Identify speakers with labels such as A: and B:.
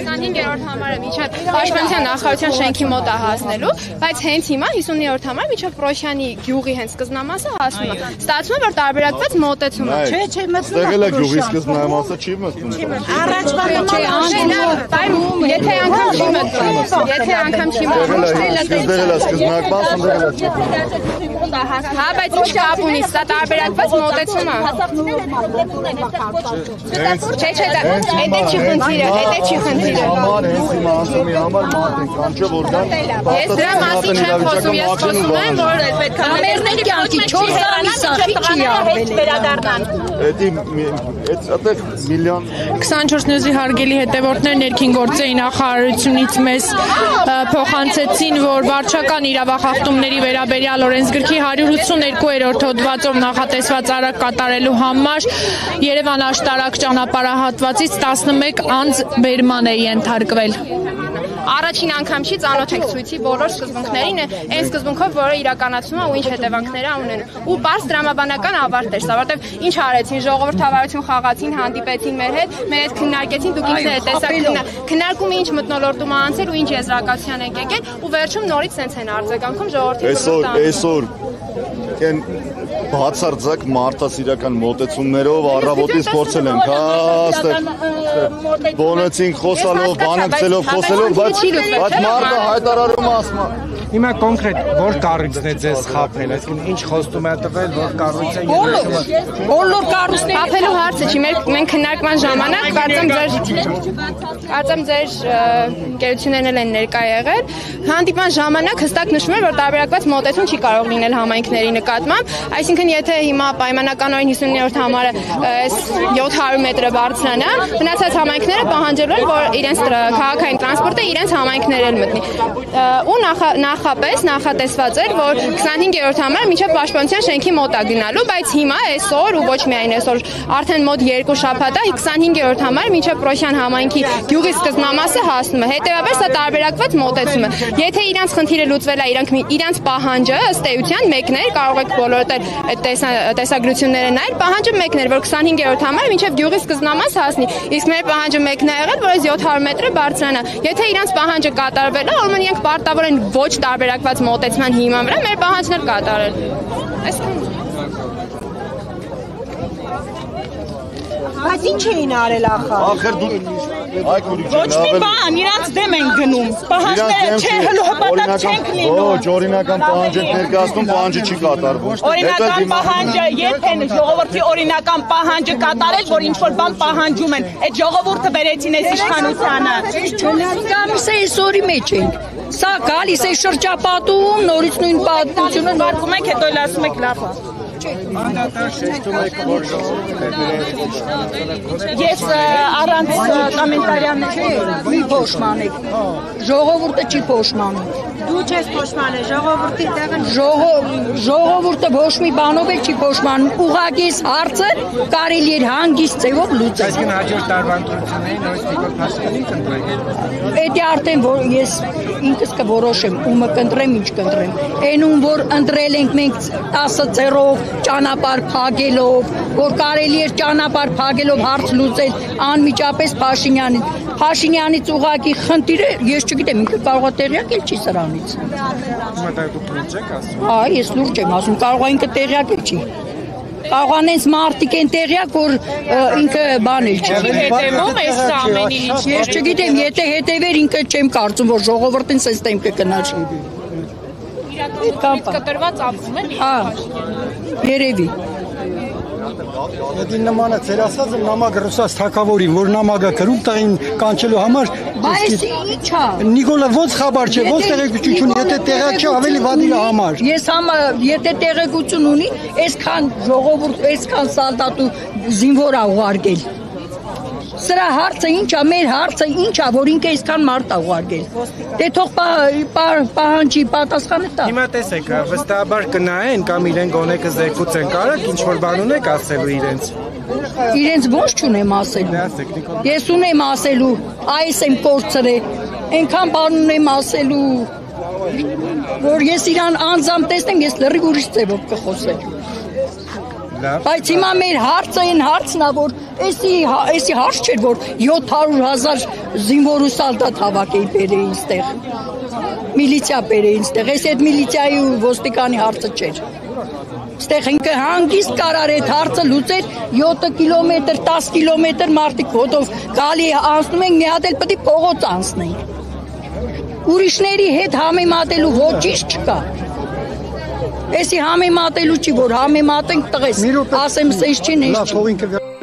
A: 25-րդ համարը միջև Պաշտպանության նախարարության շենքի մոտ է հասնելու, բայց հենց հիմա 50-րդ համար միջև Պրոշյանի գյուղի հենց սկզբնամասը հասնում է։ Ստացվում է, որ տարբերակված մոտեցում է։
B: Չէ, մտնում է գյուղի սկզբնամասը չի մտնում։
A: Առաջվա եթե անգամ չի մտնում, եթե անգամ չի մտնում, հա, բայց ինչ կապ ունի, սա տարբերակված մոտեցում է։ Չէ, դա չի խնդիրը, դա չի խնդիրը։ Ես դրա մասին չեմ խոսում, ես խոսում եմ, որ պետք է համերների կյանքի 4 ամիսը չի արվել վերադառնան։
C: 24 նյուզի հարգելի հետևորդներ, ներքին գործերի նախարարությունից մեզ փոխանցեցին, որ վարչական իրավախախտումների վերաբերյալ օրենսգրքի 182-րդ հոդվածով նախատեսված արարք կատարելու համար Երևան աշտարակ ճանապարհահատվածից 11 անձ բերման է ենթարկվել։
A: Առաջին անգամ չի ծանոթ ենք ցույցի բոլոր սկզբունքներին, այն սկզբունքով, որը իրականացնում է ու ինչ հետևանքներ ունեն։ Ու պարզ դրամաբանական ավարտ էր, որովհետև ինչ արեցին, ժողովրդավարություն խաղացին, հանդիպեցին մեր հետ քննարկեցին, դուք ինքներդ տեսաք քննարկումը ինչ մթնոլորտում է անցել ու ինչ եզրակացության եք եկել, ու վերջում նորից սենց են արձագանքում ժողովրդի
B: այսօր բացարձակ մարդասիրական մոտեցումներով առավոտից փորձել ենք, բոնեցինք խոսալով, բանակցելով, խոսելով, բայց մարդը հայտարարում ասում է։
D: Հիմա կոնկրետ որ կառույցն է ձեզ խաբել, այսինքն ինչ խոստում է տվել, որ կառույցը
A: բոլոր կառույցները խաբելու հարցը չի, մենք քննարկման ժամանակ կարծեմ ձեր գերություններն են ներկա եղել, հանդիպման ժամանակ հստակ նշվում է, որ տարբերակված մոտեցում չի կարող լինել համայնքների նկատմամբ, այսինքն եթե հիմա պայմանականորեն 50-րդ համարը 700 մետրը բարձրանա, մնացած համայնքները պահանջելու են, որ իրենց քաղաքային տրանսպորտը իրենց համայնքներել մտնի։ Ու նախապես նախատեսված էր, որ 25-րդ համարը մինչև Պաշտպանության շենքի մոտ է գնալու, բայց հիմա այսօր ու ոչ միայն այսօր, արդեն մոտ 2 շաբաթ է 25-րդ համարը մինչև Պրոշյան համայնքի գյուղի սկզբնամասը հասնում է։ Հետևաբար սա տարբերակված մոտեցում է։ Եթե իրանց խնդիրը լուծվել է, իրանց պահանջը ըստ էության մեկն էր, կարող եք բոլորդ այդ տեսագրությունները նայել, պահանջը մեկն էր, որ 25-րդ համարը մինչև գյուղի սկզբնամաս հասնի։ Իսկ մեր պահանջը մեկն է եղել, որ 700 մետրը բարձրանա։ Եթե իրանց պահանջը կատարվել է, ուրեմն իրենք պարտավոր են ոչ տարբերակված մոտեցման հիման վրա մեր պահանջներ կատարել։
E: Բայց ինչ էին արել
B: ախր դու
E: ոչ մի բան, իրանց դեմ են գնում, պահանջները չէ հպատակ չենք լինում։
B: Ոչ, օրինական պահանջ ենք ներկայացնում, պահանջը չի կատարվում։
E: Օրինական պահանջը երբ են ժողովրդի օրինական պահանջը կատարել, որ ինչ-որ բան պահանջում են, այդ ժողովուրդը բերեցին այս իշխանությանը։
F: Գալիս է այսօրի մեջ ենք, սա գալիս է շրջապատում, նորից նույն պատմությունը
E: վարկում եք, հետո էլ ասում եք լավ է։ Ես առանց կոմենտարյանների
F: մի փոշմանեք, ժողովուրդը չի փոշմանում։
E: Դու չես փոշմանել, ժողովրդի տեղը
F: ժողովուրդը ոչ մի բանով էլ չի փոշմանում, ուղղակի հարցը կարելի էր հանգիստ ձևով լուծել։
D: Այսինքն հաջորդ տարվա ընտրություններին նույնիսկ Նիկոլ Փաշինյանին կընտրեք։
F: Դա արդեն որ ես ինքս կորոշեմ, ումը կընտրեմ, ինչ կընտրեմ։ Այնում որ ընտրել ենք մենք 10-0-ով ճանապարհ փակելով, որ կարելի էր ճանապարհ փակելով հարց լուծել անմիջապես Փաշինյանից ուղղակի խնդիրը, ես չգիտեմ, ինքը կարող է տեղյակ էլ չի սրանից։
D: Հիմա դա դուք լուրջ եք ասում։
F: Հա, ես լուրջ եմ ասում, կարող է ինքը տեղյակ էլ չի։ Կարող անենց մարդիկ են տեղյակ, որ ինքը բան էլ չի։
E: հետևում է սա ամեն ինչ։
F: Ես չգիտեմ, եթե հետևեր ինքը չեմ կարծում, որ ժողովրդին սենց դեմ կգնաց։
E: Իրականից կտրված ապրում են։
F: Հա, երևի։
G: Եթե նմանը ծեր ասած եմ նամակ ռուսաց թակավորին, որ նամակը գրում տային կանչելու համար։
F: Բայց ի՞նչ է։
G: Նիկոլը ոնց խաբար չէ, ոնց տեղեկություն ունի, եթե տեղյակ չէ, ավելի վատի համար։
F: Ես եթե տեղեկություն ունի, այսքան ժողովուրդ, այսքան սալդատու զինվոր ա ուղարկել։ Սրա հարցը ինչ է, մեր հարցը ինչ է, որ ինքը այսքան մարդ ա ուղարկել։ Դե թող պահանջի պատասխանը տա։
D: Հիմա տեսեք, վստահաբար կնայեն կամ իրեն գոնե կզեկուցեն, կարաք ինչ-որ բան ունեք ասելու իրենց։
F: Իրենց ոչ չունեմ ասելու։ Ես ունեմ ասելու, այս եմ կորցրել, այնքան բան ունեմ ասելու, որ ես իրան անձամբ տեսնեմ, ես լրիվ ուրիշ ձևով կխոսեմ։ Բայց հիմա մեր հարցը այն հարցն է, որ էսի հարց չէր, որ 700,000 զինվոր ու սալդատ հավաքեի բերեին ստեղ։ Միլիցիա բերեին ստեղ, էս այդ միլիցիայի ու ոստիկանի հարցը չէր։ Ստեղ ինքը հանգիստ կարար այդ հարցը լուծեր 7 կիլոմետր, 10 կիլոմետր մարդիկ հոտով գալի անցնում ենք, մի հատ էլ պետք է փողոց անցնենք։ Ուրիշների հետ համեմատելու ոչինչ չկա։ Էսի համեմատելու չի, որ համեմատենք տղես, ասեմ սեզ չի, նեզ չի։